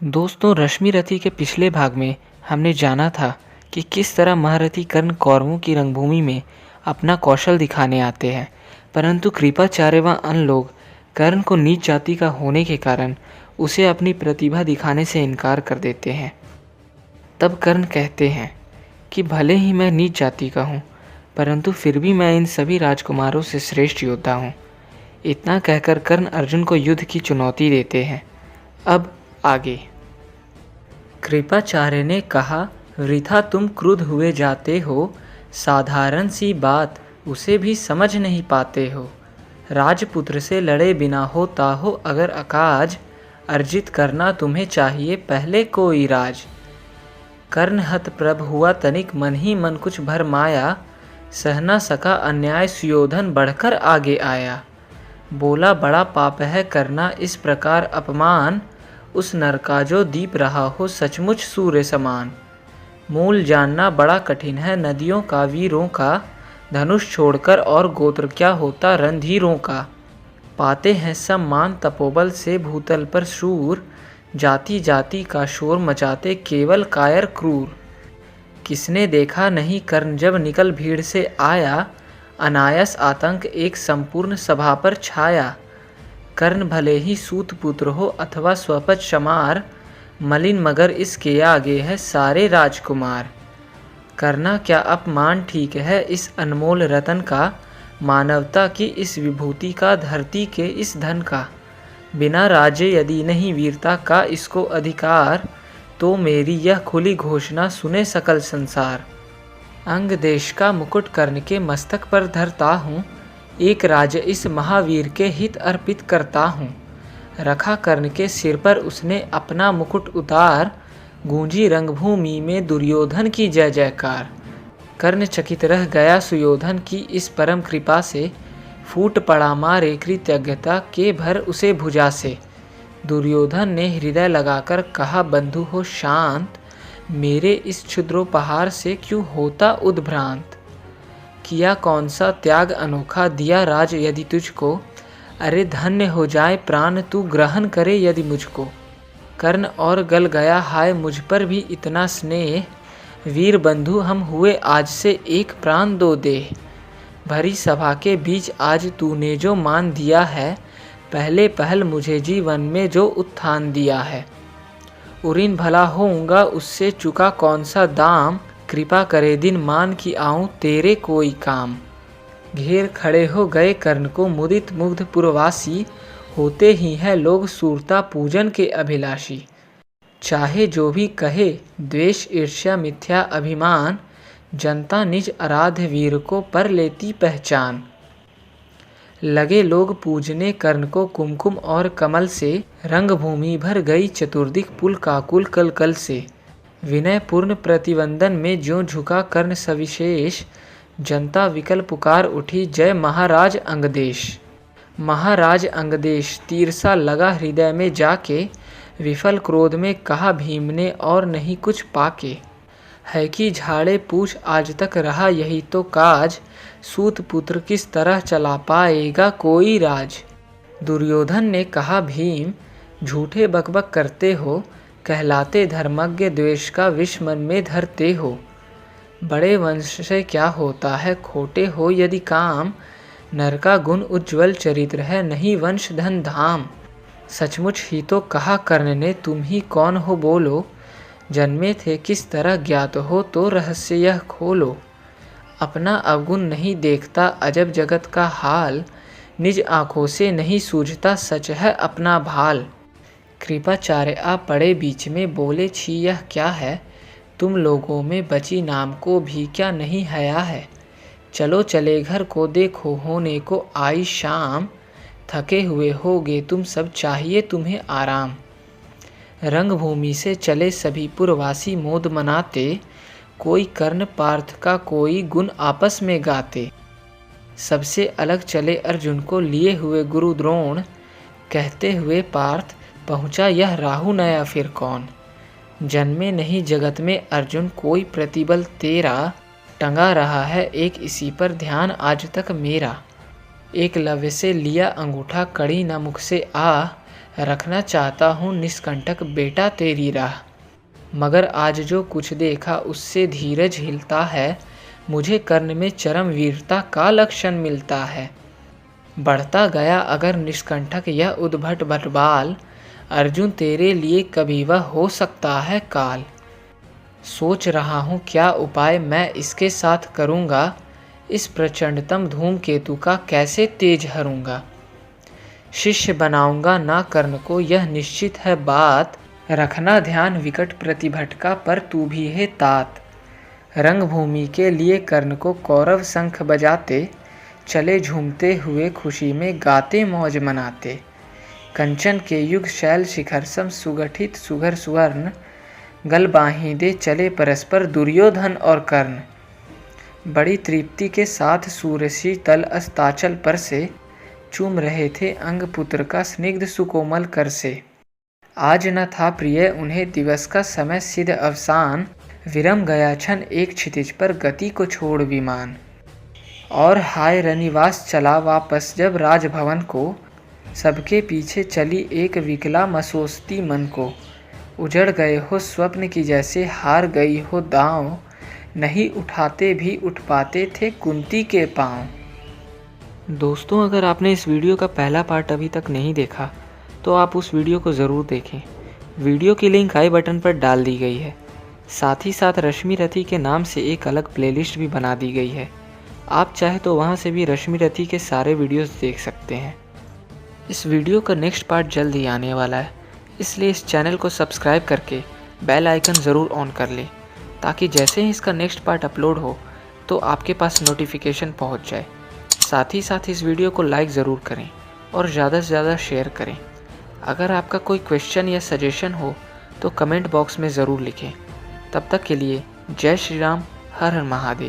दोस्तों, रश्मिरथी के पिछले भाग में हमने जाना था कि किस तरह महारथी कर्ण कौरवों की रंगभूमि में अपना कौशल दिखाने आते हैं, परंतु कृपाचार्य व अन्य लोग कर्ण को नीच जाति का होने के कारण उसे अपनी प्रतिभा दिखाने से इनकार कर देते हैं। तब कर्ण कहते हैं कि भले ही मैं नीच जाति का हूँ, परंतु फिर भी मैं इन सभी राजकुमारों से श्रेष्ठ योद्धा हूँ। इतना कहकर कर्ण अर्जुन को युद्ध की चुनौती देते हैं। अब आगे। कृपाचार्य ने कहा, वृथा तुम क्रुद्ध हुए जाते हो, साधारण सी बात उसे भी समझ नहीं पाते हो। राजपुत्र से लड़े बिना होता हो अगर अकाज, अर्जित करना तुम्हें चाहिए पहले कोई राज। कर्ण हतप्रभ हुआ तनिक मन ही मन कुछ भर माया, सह न सका अन्याय सुयोधन बढ़कर आगे आया। बोला बड़ा पाप है करना इस प्रकार अपमान, उस नर का जो दीप रहा हो सचमुच सूर्य समान। मूल जानना बड़ा कठिन है नदियों का वीरों का, धनुष छोड़कर और गोत्र क्या होता रणधीरों का। पाते हैं सम्मान तपोबल से भूतल पर शूर, जाति जाति का शोर मचाते केवल कायर क्रूर। किसने देखा नहीं कर्ण जब निकल भीड़ से आया, अनायास आतंक एक संपूर्ण सभा पर छाया। कर्ण भले ही सूत पुत्र हो अथवा स्वपच शमार, मलिन मगर इसके आगे है सारे राजकुमार। करना क्या अपमान ठीक है इस अनमोल रतन का, मानवता की इस विभूति का धरती के इस धन का। बिना राज्य यदि नहीं वीरता का इसको अधिकार, तो मेरी यह खुली घोषणा सुने सकल संसार। अंग देश का मुकुट कर्ण के मस्तक पर धरता हूँ, एक राज्य इस महावीर के हित अर्पित करता हूँ। रखा कर्ण के सिर पर उसने अपना मुकुट उतार, गूंजी रंगभूमि में दुर्योधन की जय जयकार। कर्ण चकित रह गया सुयोधन की इस परम कृपा से, फूट पड़ा मारे कृतज्ञता के भर उसे भुजा से। दुर्योधन ने हृदय लगाकर कहा बंधु हो शांत, मेरे इस क्षुद्रोपहार से क्यों होता उद्भ्रांत। किया कौन सा त्याग अनोखा दिया राज यदि तुझको, अरे धन्य हो जाए प्राण तू ग्रहण करे यदि मुझको। कर्ण और गल गया हाय मुझ पर भी इतना स्नेह, वीर बंधु हम हुए आज से एक प्राण दो देह। भरी सभा के बीच आज तूने जो मान दिया है, पहले पहल मुझे जीवन में जो उत्थान दिया है। उरीन भला होऊंगा उससे चुका कौन सा दाम, कृपा करे दिन मान की आऊं तेरे कोई काम। घेर खड़े हो गए कर्ण को मुदित मुग्ध पुरवासी, होते ही हैं लोग सूरता पूजन के अभिलाषी। चाहे जो भी कहे द्वेष ईर्ष्या मिथ्या अभिमान, जनता निज आराध्य वीर को पर लेती पहचान। लगे लोग पूजने कर्ण को कुमकुम और कमल से, रंगभूमि भर गई चतुर्दिक पुलकाकुल कल कल से। विनय पूर्ण प्रतिवंदन में ज्यों झुका कर्ण सविशेष, जनता विकल पुकार उठी जय महाराज अंगदेश। महाराज अंगदेश तीर सा लगा हृदय में जाके, विफल क्रोध में कहा भीम ने और नहीं कुछ पाके। है कि झाड़े पूछ आज तक रहा यही तो काज, सूत पुत्र किस तरह चला पाएगा कोई राज। दुर्योधन ने कहा भीम झूठे बकबक करते हो, कहलाते धर्मज्ञ द्वेष का विष मन में धरते हो। बड़े वंश से क्या होता है खोटे हो यदि काम, नर का गुण उज्ज्वल चरित्र है नहीं वंश धन धाम। सचमुच ही तो कहा कर्ण ने तुम ही कौन हो बोलो, जन्मे थे किस तरह ज्ञात हो तो रहस्य यह खोलो। अपना अवगुण नहीं देखता अजब जगत का हाल, निज आँखों से नहीं सूझता सच है अपना भाल। कृपाचार्य आ पड़े बीच में बोले छी यह क्या है, तुम लोगों में बची नाम को भी क्या नहीं हया है। चलो चले घर को देखो होने को आई शाम, थके हुए होगे तुम सब चाहिए तुम्हें आराम। रंगभूमि से चले सभी पुरवासी मोद मनाते, कोई कर्ण पार्थ का कोई गुण आपस में गाते। सबसे अलग चले अर्जुन को लिए हुए गुरु द्रोण, कहते हुए पार्थ पहुँचा यह राहु नया फिर कौन। जन्मे नहीं जगत में अर्जुन कोई प्रतिबल तेरा, टंगा रहा है एक इसी पर ध्यान आज तक मेरा। एकलव्य से लिया अंगूठा कड़ी न मुख से आ, रखना चाहता हूँ निष्कंटक बेटा तेरी राह। मगर आज जो कुछ देखा उससे धीरज हिलता है, मुझे कर्ण में चरम वीरता का लक्षण मिलता है। बढ़ता गया अगर निष्कंटक यह उद्भट बटबाल, अर्जुन तेरे लिए कभी वह हो सकता है काल। सोच रहा हूँ क्या उपाय मैं इसके साथ करूँगा, इस प्रचंडतम धूमकेतु का कैसे तेज हरूंगा। शिष्य बनाऊंगा ना कर्ण को यह निश्चित है बात, रखना ध्यान विकट प्रतिभटका पर तू भी है तात। रंगभूमि के लिए कर्ण को कौरव शंख बजाते, चले झूमते हुए खुशी में गाते मौज मनाते। कंचन के युग शैल शिखर सम सुगठित सुघर सुवर्ण, गल बाहिंदे चले परस्पर दुर्योधन और कर्ण। बड़ी तृप्ति के साथ सूरसी तल अस्ताचल पर से, चूम रहे थे अंग पुत्र का स्निग्ध सुकोमल कर से। आज न था प्रिय उन्हें दिवस का समय सिद्ध अवसान, विरम गया क्षण एक क्षितिज पर गति को छोड़ विमान। और हाय रनिवास चला वापस जब राजभवन को, सबके पीछे चली एक विकला मसोसती मन को। उजड़ गए हो स्वप्न की जैसे हार गई हो दांव, नहीं उठाते भी उठ पाते थे कुंती के पांव। दोस्तों, अगर आपने इस वीडियो का पहला पार्ट अभी तक नहीं देखा तो आप उस वीडियो को ज़रूर देखें। वीडियो की लिंक आई बटन पर डाल दी गई है। साथ ही साथ रश्मि रथी के नाम से एक अलग प्लेलिस्ट भी बना दी गई है। आप चाहे तो वहां से भी रश्मि रथी के सारे वीडियोस देख सकते हैं। इस वीडियो का नेक्स्ट पार्ट जल्द ही आने वाला है, इसलिए इस चैनल को सब्सक्राइब करके बेल आइकन ज़रूर ऑन कर लें, ताकि जैसे ही इसका नेक्स्ट पार्ट अपलोड हो तो आपके पास नोटिफिकेशन पहुंच जाए। साथ ही साथ इस वीडियो को लाइक ज़रूर करें और ज़्यादा से ज़्यादा शेयर करें। अगर आपका कोई क्वेश्चन या सजेशन हो तो कमेंट बॉक्स में ज़रूर लिखें। तब तक के लिए जय श्री राम, हर हर महादेव।